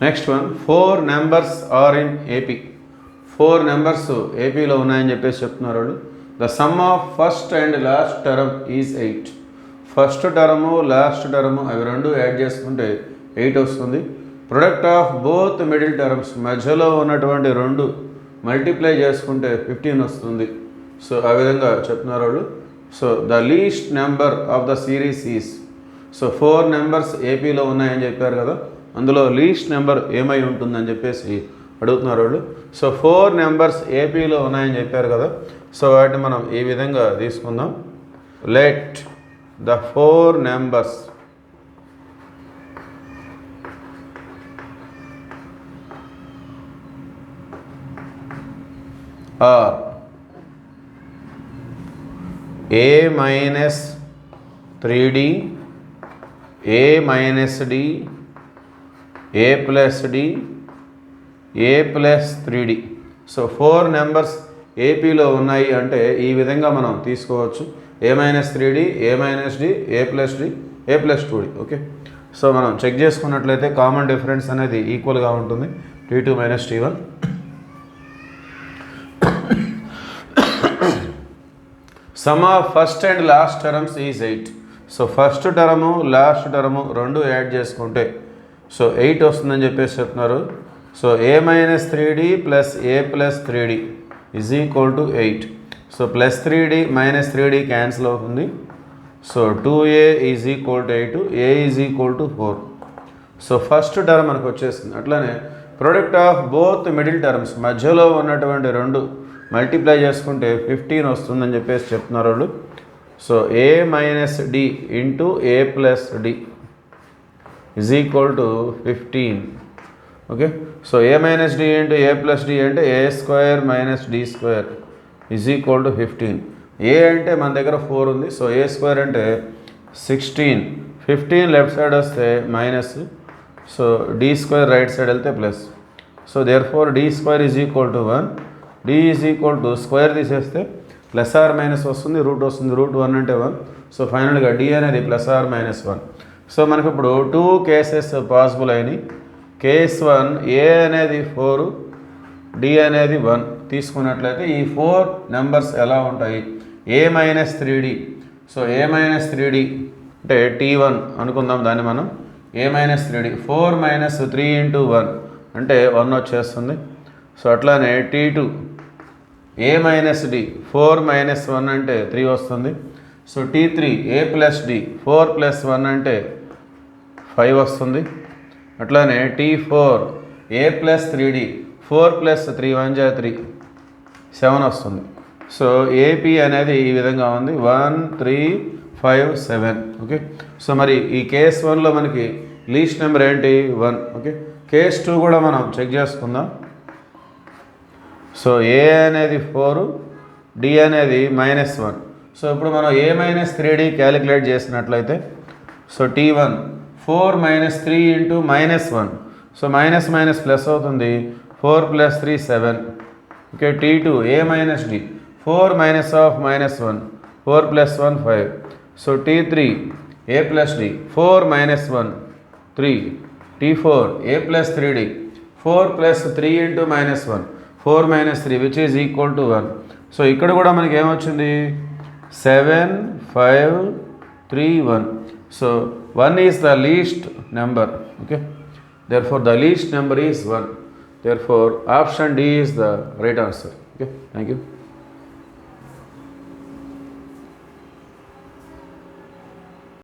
Next one, 4 numbers are in AP. 4 numbers ఏపీలో ఉన్నాయని చెప్పేసి చెప్తున్నారు వాళ్ళు. The sum of first and last term is 8. First term last term అవి రెండు యాడ్ చేసుకుంటే 8 వస్తుంది. Product of both middle terms, మధ్యలో ఉన్నటువంటి రెండు మల్టిప్లై చేసుకుంటే 15 వస్తుంది. సో ఆ విధంగా చెప్తున్నారు వాళ్ళు. So the least number of the series is, so 4 numbers ఏపీలో ఉన్నాయని చెప్పారు కదా, అందులో లీస్ట్ నెంబర్ ఏమై ఉంటుందని చెప్పేసి అడుగుతున్నారు వాళ్ళు. సో 4 నెంబర్స్ ఏపీలో ఉన్నాయని చెప్పారు కదా, సో వాటిని మనం ఈ విధంగా తీసుకుందాం. Let the 4 numbers are a minus 3d, a minus d, a plus d, a plus 3d. So 4 numbers ఏపీలో ఉన్నాయి అంటే ఈ విధంగా మనం తీసుకోవచ్చు. a minus 3d, a minus d, a plus d, a plus 2d. Okay, so మనం check చేసుకున్నట్లయితే common difference అనేది ఈక్వల్గా ఉంటుంది, t2 minus t1. Sum of first and last terms is 8. So first term last term రెండు add చేసుకుంటే so 8 వస్తుందని చెప్పేసి చెప్తున్నారు. So a minus 3d plus a plus 3d is equal to 8. So plus 3d minus 3d cancel అవుతుంది. So 2a is equal to 8, a is equal to 4. So first term మనకు వచ్చేసింది. అట్లానే product of both middle terms, మధ్యలో ఉన్నటువంటి రెండు multiply చేసుకుంటే 15 వస్తుందని చెప్పేసి చెప్తున్నారు వాళ్ళు. So a minus d into a plus d is equal to 15. Okay, so a minus d into a plus d అంటే a square minus d square is equal to 15. a అంటే మన దగ్గర 4 ఉంది, సో a స్క్వేర్ అంటే 16. 15 left side వస్తే minus, so d square right side వెళ్తే plus. So there four d square is equal to 1. d is equal to square తీసేస్తే plus or minus వస్తుంది, root వస్తుంది, రూట్ 1 అంటే 1. సో ఫైనల్గా d అనేది plus or minus 1. So మనకు ఇప్పుడు 2 cases possible అయినాయి. కేస్ 1 a అనేది 4, d అనేది 1 తీసుకున్నట్లయితే ఈ 4 నెంబర్స్ ఎలా ఉంటాయి? a minus 3d. So a minus 3d అంటే t1 అనుకుందాం దాన్ని మనం. a minus 3d 4 minus 3 into 1 అంటే 1 వచ్చేస్తుంది. సో అట్లానే t2 a minus d 4 minus 1 అంటే 3 వస్తుంది. So t3 a plus d 4 plus 1 అంటే 5 వస్తుంది. అట్లానే t4 a plus 3d 4 plus 3 1 జా 3 7 వస్తుంది. సో ఏపీ అనేది ఈ విధంగా ఉంది 1 3 5 7. ఓకే, సో మరి ఈ కేస్ 1లో మనకి లీస్ట్ నెంబర్ ఏంటి? 1. ఓకే, కేస్ 2 కూడా మనం చెక్ చేసుకుందాం. సో a అనేది 4, d అనేది -1. సో ఇప్పుడు మనం a మైనస్ 3d క్యాలిక్యులేట్ చేసినట్లయితే so t1 4 minus 3 into -1. So minus minus plus అవుతుంది, 4 plus 3 7. Okay, t2 a minus d 4 minus of -1 4 plus 1 5. So t3 a plus d 4 minus 1 3. t4 a plus 3d 4 plus 3 into -1 4 minus 3 which is equal to 1. So ఇక్కడ కూడా మనకి ఏమొచ్చింది? 7 5 3 1. So 1 is the least number. Okay, therefore the least number is 1. Therefore option D is the right answer. Okay, thank you.